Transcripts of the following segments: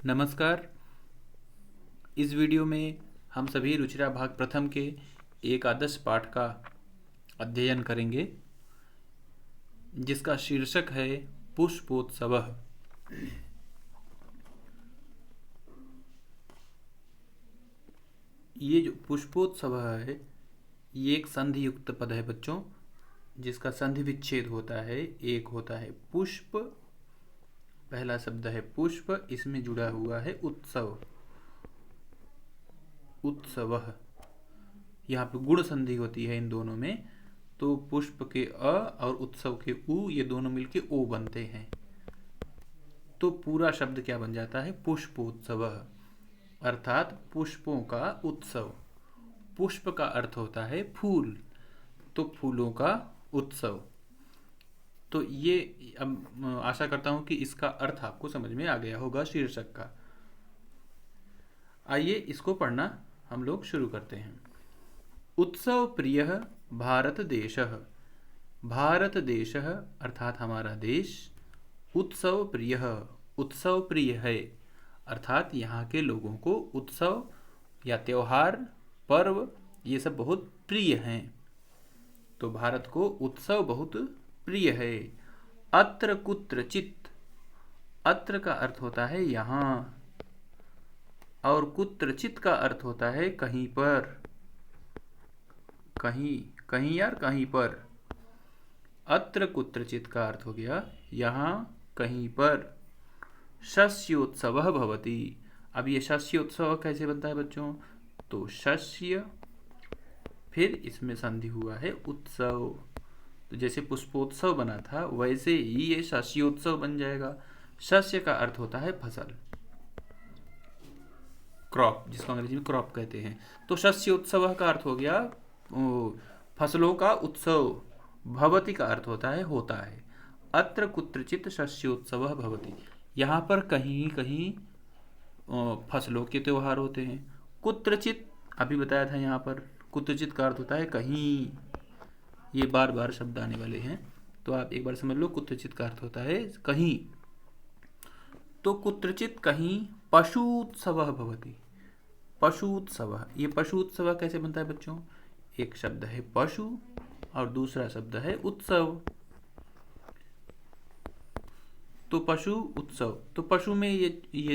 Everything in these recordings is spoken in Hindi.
नमस्कार। इस वीडियो में हम सभी रुचिरा भाग प्रथम के एकादश पाठ का अध्ययन करेंगे, जिसका शीर्षक है पुष्पोत्सवः। ये जो पुष्पोत्सव है, ये एक संधि युक्त पद है बच्चों, जिसका संधि विच्छेद होता है। एक होता है पुष्प, पहला शब्द है पुष्प, इसमें जुड़ा हुआ है उत्सव, उत्सवः। यहाँ पे गुण संधि होती है इन दोनों में, तो पुष्प के अ और उत्सव के उ, ये दोनों मिलके ओ बनते हैं। तो पूरा शब्द क्या बन जाता है? पुष्पोत्सवः, अर्थात पुष्पों का उत्सव। पुष्प का अर्थ होता है फूल, तो फूलों का उत्सव। तो ये अब आशा करता हूं कि इसका अर्थ आपको समझ में आ गया होगा शीर्षक का। आइए इसको पढ़ना हम लोग शुरू करते हैं। उत्सव प्रियः भारत देशः। भारत देशः अर्थात हमारा देश, उत्सव प्रियः, उत्सव प्रिय है, अर्थात यहाँ के लोगों को उत्सव या त्योहार, पर्व, ये सब बहुत प्रिय हैं। तो भारत को उत्सव बहुत प्रिय है। अत्र कुत्रचित्, अत्र का अर्थ होता है यहाँ, और कुत्रचित् का अर्थ होता है कहीं पर, कहीं कहीं यार कहीं पर। अत्र कुत्रचित् का अर्थ हो गया यहाँ कहीं पर। शस्योत्सवः भवति। अब ये शस्योत्सव कैसे बनता है बच्चों? तो शस्य, फिर इसमें संधि हुआ है उत्सव। तो जैसे पुष्पोत्सव बना था, वैसे ही ये शस्योत्सव बन जाएगा। शस्य का अर्थ होता है फसल, क्रॉप, जिसको अंग्रेजी में क्रॉप कहते हैं। तो शस्योत्सव का अर्थ हो गया फसलों का उत्सव। भवति का अर्थ होता है होता है। अत्र कुत्रचित् शस्योत्सवः भवति, यहाँ पर कहीं कहीं फसलों के त्योहार होते हैं। कुत्रचित् अभी बताया था, यहाँ पर कुत्रचित् का अर्थ होता है कहीं। ये बार बार शब्द आने वाले हैं, तो आप एक बार समझ लो। कुत्रचित् का अर्थ होता है कहीं। तो कुत्रचित् कहीं पशुत्सवः भवति। पशुत्सव, ये पशुत्सव कैसे बनता है बच्चों? एक शब्द है पशु और दूसरा शब्द है उत्सव। तो पशु उत्सव, तो पशु में ये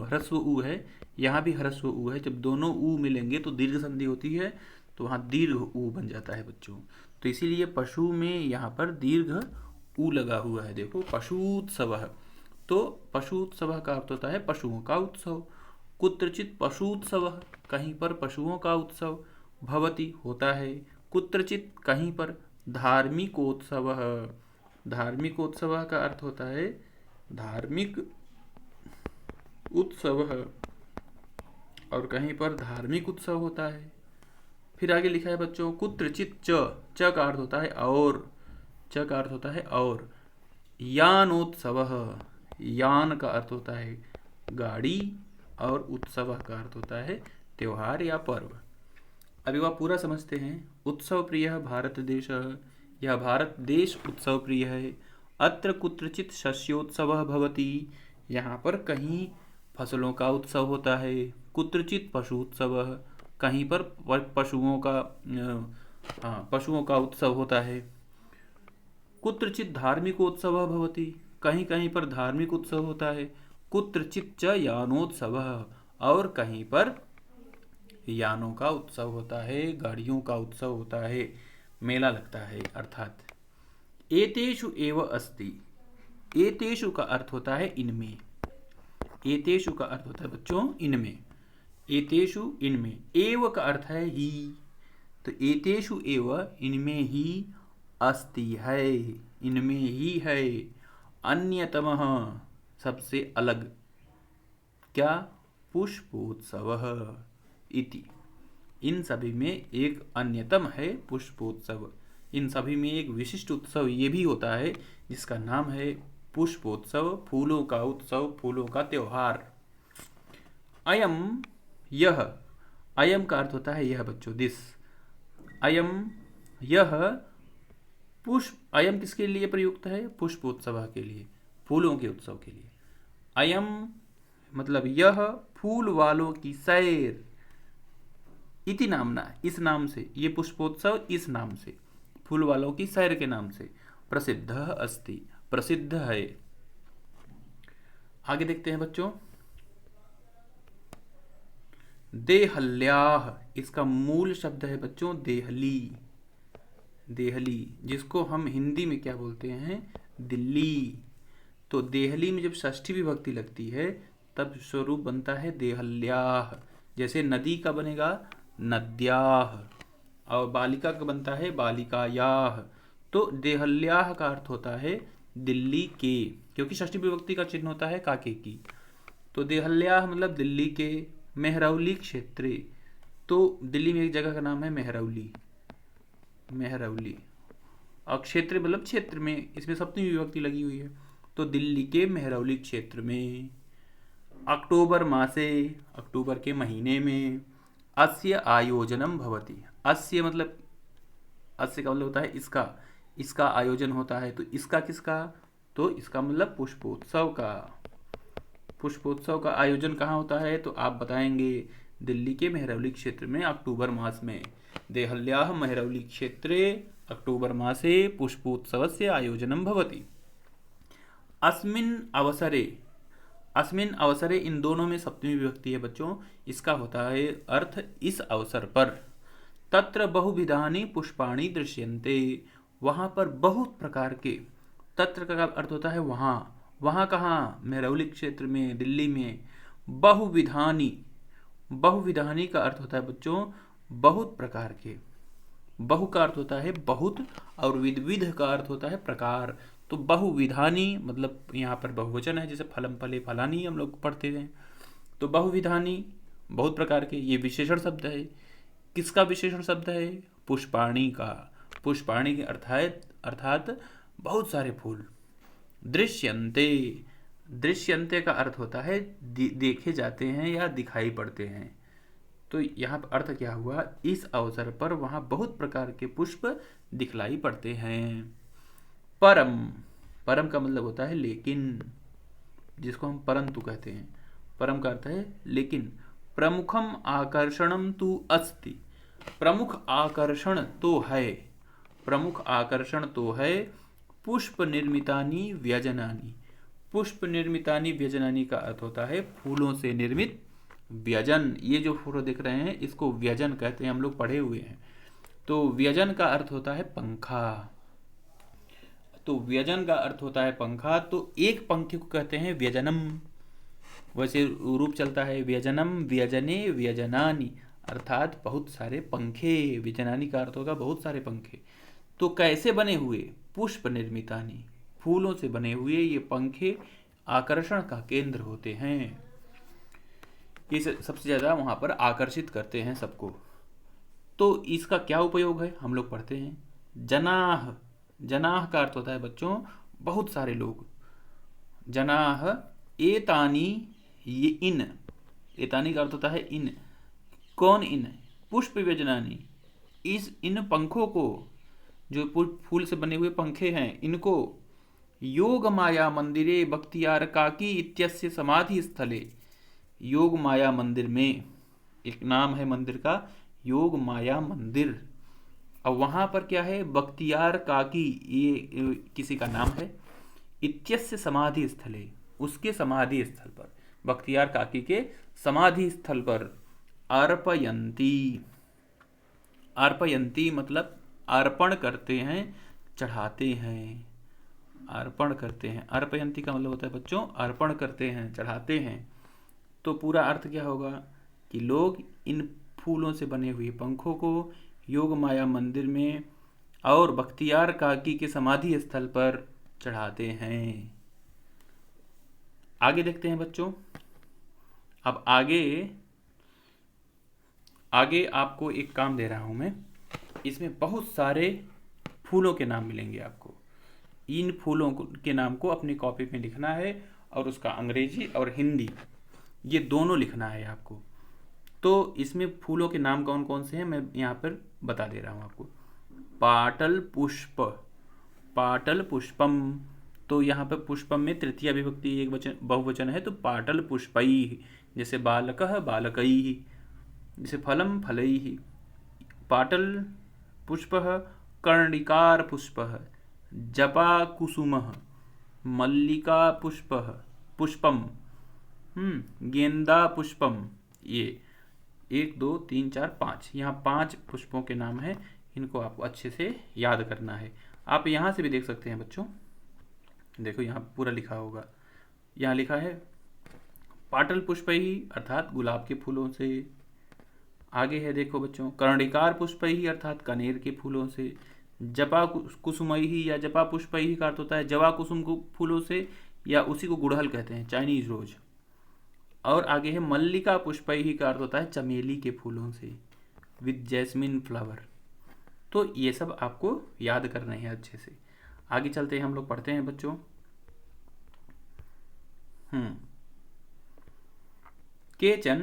ह्रस्व उ है, यहाँ भी ह्रस्व उ है। जब दोनों उ मिलेंगे तो दीर्घ संधि होती है, तो वहाँ दीर्घ उ बन जाता है बच्चों। तो इसीलिए पशु में यहाँ पर दीर्घ उ लगा हुआ है। देखो, पशुत्सवः। तो पशुत्सव का अर्थ होता है पशुओं का उत्सव। कुत्रचित् पशुत्सवः, कहीं पर पशुओं का उत्सव। भवति होता है। कुत्रचित् कहीं पर। धार्मिकोत्सवः, धार्मिकोत्सव का अर्थ होता है धार्मिक उत्सव, और कहीं पर धार्मिक उत्सव होता है। फिर आगे लिखा है बच्चों कुत्रचित् च का अर्थ होता है और, च का अर्थ होता है और। यानोत्सवः, यान का अर्थ होता है गाड़ी, और उत्सव का अर्थ होता है त्योहार या पर्व। अभी वह पूरा समझते हैं। उत्सव प्रिय भारत देश, यह भारत देश उत्सव प्रिय है। अत्र कुत्रचित् शस्योत्सवः भवति, यहाँ पर कहीं फसलों का उत्सव होता है। कुत्रचित् पशुत्सवः, कहीं पर पशुओं का उत्सव होता है। कुत्रचित् धार्मिकोत्सवः भवति, कहीं कहीं पर धार्मिक उत्सव होता है। कुत्रचित् च यानोत्सवः, और कहीं पर यानों का उत्सव होता है, गाड़ियों का उत्सव होता है, मेला लगता है अर्थात। एतेषु एव अस्ति, एतेषु का अर्थ होता है इनमें। एतेषु का अर्थ होता है बच्चों इनमें। एतेषु इनमें, एव का अर्थ है ही, तो एतेषु एव इनमें ही, अस्ति है इनमें ही है, अन्यतमः सबसे अलग, क्या? पुष्पोत्सवः इति। इन सभी में एक अन्यतम है पुष्पोत्सव। इन सभी में एक विशिष्ट उत्सव ये भी होता है, जिसका नाम है पुष्पोत्सव, फूलों का उत्सव, फूलों का त्योहार। अयम, यह, अयम का अर्थ होता है यह बच्चों, दिस। अयम, यह पुष्प, अयम किसके लिए प्रयुक्त है? पुष्पोत्सव के लिए, फूलों के उत्सव के लिए। अयम मतलब यह फूल वालों की सैर, इति नामना, इस नाम से, ये पुष्पोत्सव इस नाम से, फूल वालों की सैर के नाम से प्रसिद्ध अस्ति, प्रसिद्ध है। आगे देखते हैं बच्चों, देहल्याह, इसका मूल शब्द है बच्चों देहली, देहली, जिसको हम हिंदी में क्या बोलते हैं, दिल्ली। तो देहली में जब षष्ठी विभक्ति लगती है तब स्वरूप बनता है देहल्याह। जैसे नदी का बनेगा नद्याह, और बालिका का बनता है बालिकायाह। तो देहल्याह का अर्थ होता है दिल्ली के, क्योंकि षष्ठी विभक्ति का चिन्ह होता है काके की। तो देहल्याह मतलब दिल्ली के, मेहरौली क्षेत्रे, तो दिल्ली में एक जगह का नाम है मेहरौली, मेहरौली, और क्षेत्र मतलब क्षेत्र में, इसमें सप्तमी विभक्ति लगी हुई है। तो दिल्ली के मेहरौली क्षेत्र में, अक्टूबर मासे, अक्टूबर के महीने में, अस्य आयोजनम भवति, अस्य मतलब, अस्य का मतलब होता है इसका, इसका आयोजन होता है। तो इसका किसका, तो इसका मतलब पुष्पोत्सव का, पुष्पोत्सव का आयोजन कहाँ होता है, तो आप बताएंगे दिल्ली के मेहरौली क्षेत्र में अक्टूबर मास में। देहल्याः मेहरौली क्षेत्रे अक्टूबर मासे पुष्पोत्सवस्य आयोजनं भवति। अस्मिन् अवसरे, अस्मिन् अवसरे, इन दोनों में सप्तमी विभक्ति है बच्चों, इसका होता है अर्थ इस अवसर पर। तत्र बहुविधानि पुष्पाणि दृश्यन्ते, वहाँ पर बहुत प्रकार के, तत्र का अर्थ होता है वहाँ, वहाँ कहाँ, मेहरौली क्षेत्र में, दिल्ली में। बहुविधानि, बहुविधानि का अर्थ होता है बच्चों बहुत प्रकार के, बहु का अर्थ होता है बहुत, और विध का अर्थ होता है प्रकार। तो बहुविधानी मतलब यहाँ पर बहुवचन है, जैसे फलम फले फलानी हम लोग पढ़ते हैं। तो बहुविधानी बहुत प्रकार के, ये विशेषण शब्द है। किसका विशेषण शब्द है, पुष्पाणी का, पुष्पाणी के अर्थात बहुत सारे फूल। दृश्यन्ते, दृश्यन्ते का अर्थ होता है देखे जाते हैं या दिखाई पड़ते हैं। तो यहाँ पर अर्थ क्या हुआ, इस अवसर पर वहाँ बहुत प्रकार के पुष्प दिखलाई पड़ते हैं। परम, परम का मतलब होता है लेकिन, जिसको हम परंतु कहते हैं। परम का अर्थ है लेकिन। प्रमुखम आकर्षणम तु अस्ति, प्रमुख आकर्षण तो है, प्रमुख आकर्षण तो है पुष्प निर्मितानि व्यजनानि। पुष्प निर्मितानि व्यजनानि का अर्थ होता है फूलों से निर्मित व्यजन। ये जो फोटो दिख रहे हैं इसको व्यजन कहते हैं, हम लोग पढ़े हुए हैं। तो व्यजन का अर्थ होता है पंखा, तो व्यजन का अर्थ होता है पंखा। तो एक पंखे को कहते हैं व्यजनम, वैसे रूप चलता है व्यजनम, व्यजने, व्यजनानि, अर्थात बहुत सारे पंखे। व्यजनानि का अर्थ होगा बहुत सारे पंखे। तो कैसे बने हुए, पुष्प निर्मितानि, फूलों से बने हुए ये पंखे आकर्षण का केंद्र होते हैं। ये सबसे ज़्यादा वहाँ पर आकर्षित करते हैं सबको। तो इसका क्या उपयोग है, हम लोग पढ़ते हैं। जनाह, जनाह का अर्थ होता है बच्चों बहुत सारे लोग। जनाह एतानी, ये इन, एतानी का अर्थ होता है इन। कौन इन, पुष्प व्यजनानी, इस इन पंखों को, जो फूल से बने हुए पंखे हैं, इनको योग माया मंदिरे बख्तियार काकी इत्यस्य समाधि स्थले, योग माया मंदिर में, एक नाम है मंदिर का योग माया मंदिर, अब वहाँ पर क्या है, बख्तियार काकी, ये किसी का नाम है, इत्यस्य समाधि स्थले, उसके समाधि स्थल पर, बख्तियार काकी के समाधि स्थल पर अर्पयंती, अर्पयंती मतलब अर्पण करते हैं, चढ़ाते हैं, अर्पण करते हैं। अर्पयंती का मतलब होता है बच्चों अर्पण करते हैं, चढ़ाते हैं। तो पूरा अर्थ क्या होगा कि लोग इन फूलों से बने हुए पंखों को योग माया मंदिर में और बख्तियार काकी के समाधि स्थल पर चढ़ाते हैं। आगे देखते हैं बच्चों। अब आगे आपको एक काम दे रहा हूं मैं, इसमें बहुत सारे फूलों के नाम मिलेंगे आपको। इन फूलों के नाम को अपनी कॉपी में लिखना है और उसका अंग्रेजी और हिंदी ये दोनों लिखना है आपको। तो इसमें फूलों के नाम कौन कौन से हैं मैं यहाँ पर बता दे रहा हूँ आपको। पाटल पुष्प, पाटल पुष्पम, तो यहाँ पे पुष्पम में तृतीया विभक्ति एक वचन बहुवचन है, तो पाटल पुष्पैः, जैसे बालकः बालकैः, जैसे फलम फलैः। पाटल पुष्पः, कर्णिकार पुष्पः, जपा कुसुमः, मल्लिका पुष्पः पुष्पम, गेंदा पुष्पम। ये 1 2 3 4 5, यहाँ 5 पुष्पों के नाम हैं। इनको आपको अच्छे से याद करना है। आप यहाँ से भी देख सकते हैं बच्चों, देखो यहाँ पूरा लिखा होगा। यहाँ लिखा है पाटल पुष्पैः अर्थात गुलाब के फूलों से। आगे है देखो बच्चों, कर्णिकार पुष्पैः अर्थात कनेर के फूलों से। जपा कुसुमैः या जपा पुष्पैः का अर्थ होता है जवा कुसुम को फूलों से, या उसी को गुड़हल कहते हैं, चाइनीज रोज। और आगे है मल्लिका पुष्पैः का अर्थ होता है चमेली के फूलों से, विद जैस्मिन फ्लावर। तो ये सब आपको याद करने हैं अच्छे से। आगे चलते हैं, हम लोग पढ़ते हैं बच्चों। केचन,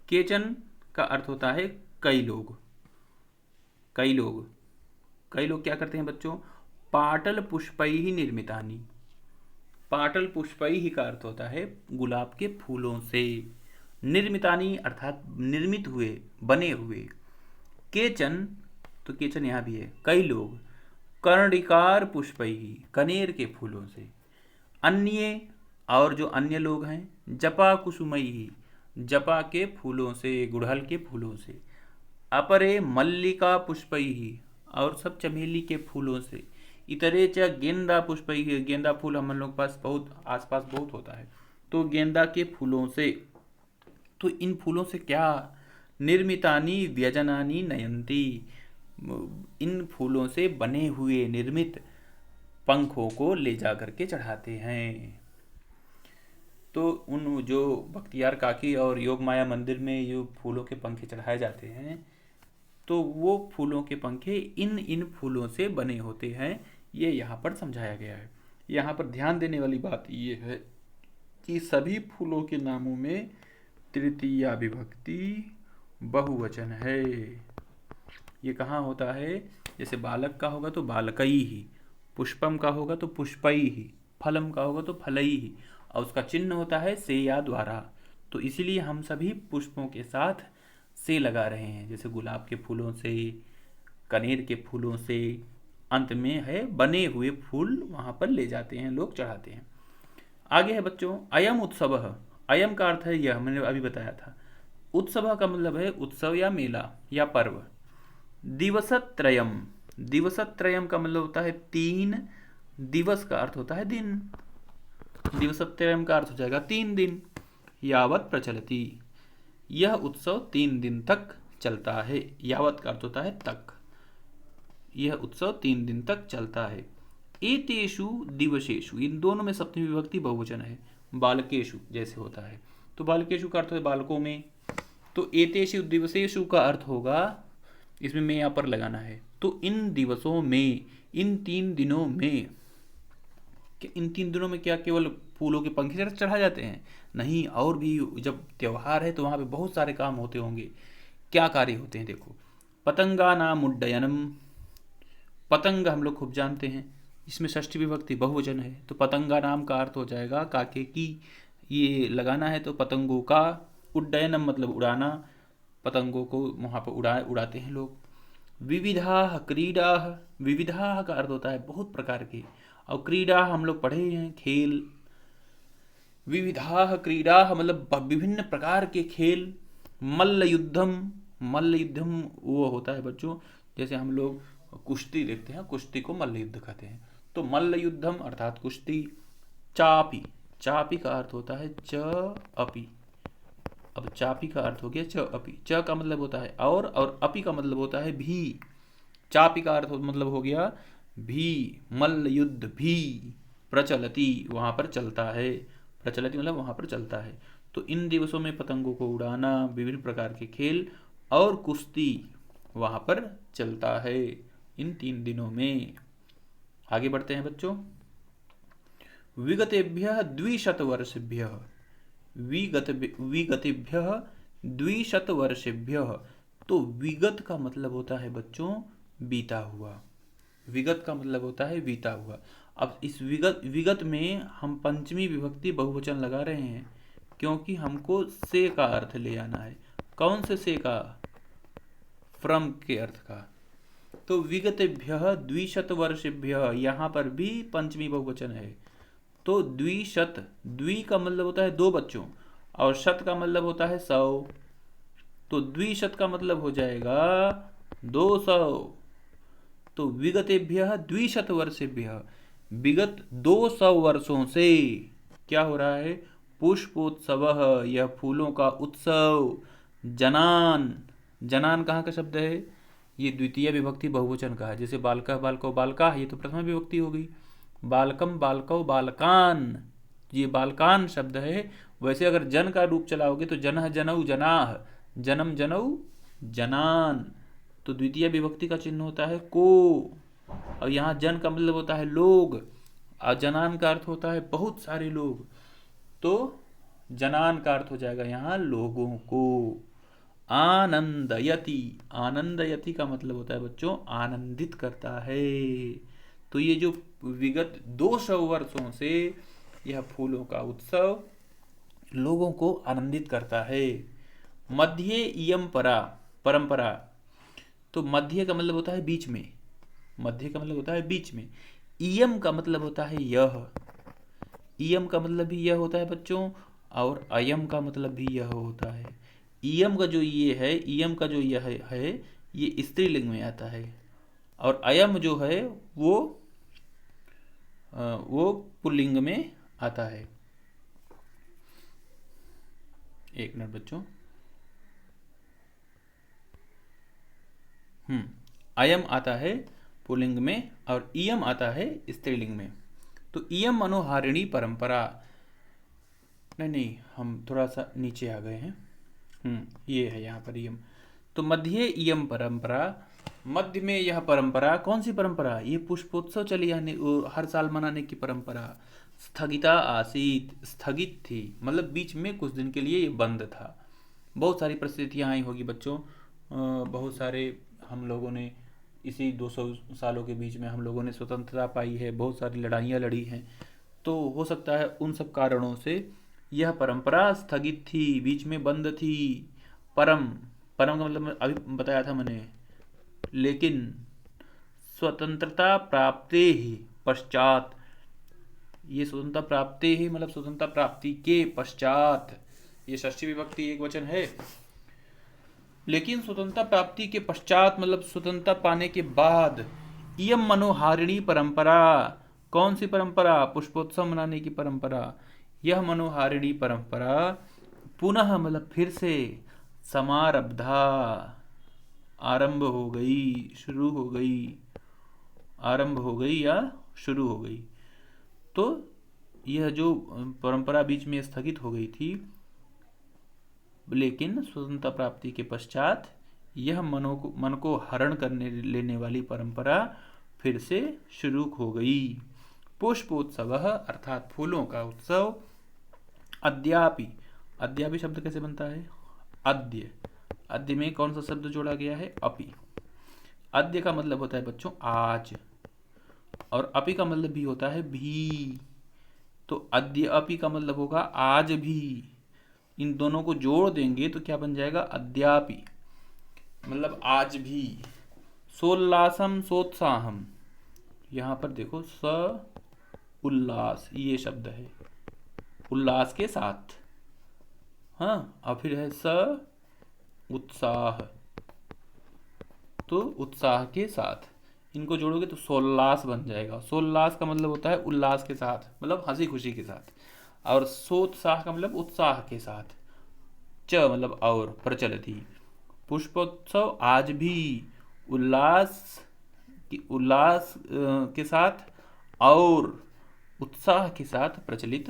केचन का अर्थ होता है कई लोग। कई लोग, कई लोग क्या करते हैं बच्चों, पाटल पुष्पैः निर्मितानि। पाटल पुष्पैः का अर्थ होता है गुलाब के फूलों से। निर्मितानि अर्थात निर्मित हुए, बने हुए। केचन, तो केचन यहाँ भी है, कई लोग। कर्णिकार पुष्पैः, कनेर के फूलों से। अन्ये, और जो अन्य लोग हैं, जपा कुसुमैः, जपा के फूलों से, गुड़हल के फूलों से। अपरे मल्लिका पुष्पैः, और सब चमेली के फूलों से। इतरे च गेंदा पुष्पैः, गेंदा फूल हम लोग पास बहुत आसपास बहुत होता है, तो गेंदा के फूलों से। तो इन फूलों से क्या, निर्मितानि व्यजनानि नयन्ति, इन फूलों से बने हुए निर्मित पंखों को ले जा करके चढ़ाते हैं। तो उन जो बख्तियार काकी और योग माया मंदिर में जो फूलों के पंखे चढ़ाए जाते हैं, तो वो फूलों के पंखे इन फूलों से बने होते हैं। ये यहाँ पर समझाया गया है। यहाँ पर ध्यान देने वाली बात ये है कि सभी फूलों के नामों में तृतीया विभक्ति बहुवचन है। ये कहाँ होता है, जैसे बालक का होगा तो बालकैः, पुष्पम का होगा तो पुष्पैः, फलम का होगा तो फलैः, और उसका चिन्ह होता है से या द्वारा। तो इसीलिए हम सभी पुष्पों के साथ से लगा रहे हैं, जैसे गुलाब के फूलों से, कनेर के फूलों से, अंत में है बने हुए फूल वहाँ पर ले जाते हैं लोग, चढ़ाते हैं। आगे है बच्चों, अयम उत्सव। अयम का अर्थ है यह, मैंने अभी बताया था। उत्सव का मतलब है उत्सव या मेला या पर्व। दिवसत्रयम, दिवसत्रयम का मतलब होता है 3 दिवस का अर्थ होता है दिन। दिवसत्रयम का अर्थ हो जाएगा 3 दिन। यावत प्रचलति, यह उत्सव 3 दिन तक चलता है। यावत का अर्थ होता है तक, यह उत्सव 3 दिन तक चलता है। एतेषु दिवसेषु, इन दोनों में सप्तमी विभक्ति बहुवचन है। बालकेषु जैसे होता है, तो बालकेषु का अर्थ है बालकों में। तो एतेषु दिवसेषु का अर्थ होगा, इसमें मैं यहाँ पर लगाना है, तो इन दिवसों में, इन 3 दिनों में। इन 3 दिनों में क्या केवल फूलों के पंखे चढ़ा जाते हैं? नहीं, और भी जब त्यौहार है तो वहाँ पे बहुत सारे काम होते होंगे। क्या कार्य होते हैं देखो, पतंगा नाम उड्डयनम, पतंग हम लोग खूब जानते हैं, इसमें षष्ठी विभक्ति बहुवचन है, तो पतंगा नाम का अर्थ हो जाएगा काके की, ये लगाना है तो पतंगों का। उड्डयनम मतलब उड़ाना, पतंगों को वहाँ पर उड़ाते हैं लोग। विविधा क्रीडा, विविधा का अर्थ होता है बहुत प्रकार के, और क्रीडा हम लोग पढ़े हैं खेल। विविधा क्रीडा मतलब विभिन्न प्रकार के खेल। मल्ल युद्धम, मल्ल युद्धम वो होता है बच्चों, जैसे हम लोग कुश्ती देखते हैं, कुश्ती को मल्ल युद्ध कहते हैं, तो मल्ल युद्धम अर्थात कुश्ती। चापी, चापी का अर्थ होता है च अपी। अब चापी का अर्थ हो गया च अपी, च का मतलब होता है और अपी का मतलब होता है भी। चापी का अर्थ मतलब हो गया भी, मल्ल युद्ध भी। प्रचलति वहाँ पर चलता है, प्रचलति मतलब वहाँ पर चलता है। तो इन दिवसों में पतंगों को उड़ाना, विभिन्न प्रकार के खेल और कुश्ती वहाँ पर चलता है इन 3 दिनों में। आगे बढ़ते हैं बच्चों। विगतेभ्यः 200 वर्षेभ्यः, विगतेभ्यः 200 वर्षेभ्यः, तो विगत का मतलब होता है बच्चों बीता हुआ। विगत का मतलब होता है बीता हुआ, अब इस विगत में हम पंचमी विभक्ति बहुवचन लगा रहे हैं क्योंकि हमको से का अर्थ ले आना है। कौन से का? फ्रॉम के अर्थ का। तो विगतेभ्यः द्विशतवर्षेभ्यः, यहाँ पर भी पंचमी बहुवचन है। तो द्विशत, द्वि का मतलब होता है 2 बच्चों और शत का मतलब होता है 100। तो द्विशत का मतलब हो जाएगा 200। तो विगतेभ्यः द्विशतवर्षेभ्यः, विगत 200 वर्षों से क्या हो रहा है? पुष्पोत्सवः, यह फूलों का उत्सव। जनान, जनान कहाँ का शब्द है? ये द्वितीय विभक्ति बहुवचन का है। जैसे बालकः बालकौ बालकाः, ये तो प्रथमा विभक्ति हो गई। बालकम बालकौ बालकान, ये बालकान शब्द है। वैसे अगर जन का रूप चलाओगे तो जनः जनौ जनाः, जनम जनौ जनान। तो द्वितीय विभक्ति का चिन्ह होता है को, और यहाँ जन का मतलब होता है लोग, और जनान का अर्थ होता है बहुत सारे लोग। तो जनान का अर्थ हो जाएगा यहाँ लोगों को। आनंदयति, आनंदयति का मतलब होता है बच्चों आनंदित करता है। तो ये जो विगत 200 वर्षों से यह फूलों का उत्सव लोगों को आनंदित करता है। मध्य इयम परा, परंपरा। तो मध्य का मतलब होता है बीच में, मध्य का मतलब होता है बीच में। इयम का मतलब होता है यह, इयम का मतलब भी यह होता है बच्चों, और अयम का मतलब भी यह होता है। इयम का जो ये है, इयम का जो यह है ये स्त्रीलिंग में आता है, और अयम जो है वो पुल्लिंग में आता है। एक मिनट बच्चों। अयम आता है पुल्लिंग में और इयम आता है स्त्रीलिंग में। तो इयम मनोहारिणी परंपरा, नहीं हम थोड़ा सा नीचे आ गए हैं। ये है यहाँ पर इयम। तो मध्य इयम परंपरा, मध्य में यह परंपरा। कौन सी परंपरा? ये पुष्पोत्सव चली आने हर साल मनाने की परंपरा। स्थगिता आसीत, स्थगित थी, मतलब बीच में कुछ दिन के लिए ये बंद था। बहुत सारी परिस्थितियाँ आई होगी बच्चों, बहुत सारे हम लोगों ने इसी 200 सालों के बीच में हम लोगों ने स्वतंत्रता पाई है, बहुत सारी लड़ाइयाँ लड़ी हैं। तो हो सकता है उन सब कारणों से यह परंपरा स्थगित थी, बीच में बंद थी। परम, परम का मतलब अभी बताया था मैंने। लेकिन स्वतंत्रता प्राप्ति ही पश्चात, ये स्वतंत्रता प्राप्ति ही मतलब स्वतंत्रता प्राप्ति के पश्चात, ये षष्ठी विभक्ति एक वचन है। लेकिन स्वतंत्रता प्राप्ति के पश्चात मतलब स्वतंत्रता पाने के बाद, इयम मनोहारिणी परंपरा। कौन सी परंपरा? पुष्पोत्सव मनाने की परंपरा। यह मनोहारिणी परंपरा पुनः मतलब फिर से, समारब्धा, आरंभ हो गई, शुरू हो गई, आरंभ हो गई या शुरू हो गई। तो यह जो परंपरा बीच में स्थगित हो गई थी, लेकिन स्वतंत्रता प्राप्ति के पश्चात यह मन को हरण करने लेने वाली परंपरा फिर से शुरू हो गई। पुष्पोत्सव अर्थात फूलों का उत्सव। अद्यापि, अद्यापि शब्द कैसे बनता है? अद्य, अद्य में कौन सा शब्द जोड़ा गया है? अपि। अद्य का मतलब होता है बच्चों आज, और अपि का मतलब भी होता है भी। तो अद्य अपि का मतलब होगा आज भी। इन दोनों को जोड़ देंगे तो क्या बन जाएगा? अद्यापि, मतलब आज भी। सोल्लासम सोत्साहम, यहाँ पर देखो स उल्लास, ये शब्द है उल्लास के साथ। हाँ, और फिर है स उत्साह, तो उत्साह के साथ। इनको जोड़ोगे तो सोल्लास बन जाएगा। सोल्लास का मतलब होता है उल्लास के साथ, मतलब हंसी खुशी के साथ। और सोत्साह का मतलब उत्साह के साथ। च मतलब और, प्रचलति। पुष्पोत्सव आज भी उल्लास के साथ और उत्साह के साथ प्रचलित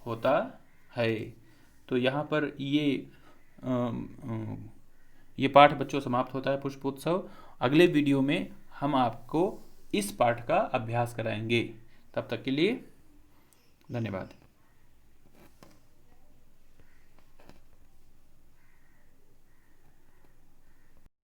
होता है। तो यहाँ पर ये पाठ बच्चों समाप्त होता है, पुष्पोत्सव। अगले वीडियो में हम आपको इस पाठ का अभ्यास कराएंगे। तब तक के लिए धन्यवाद।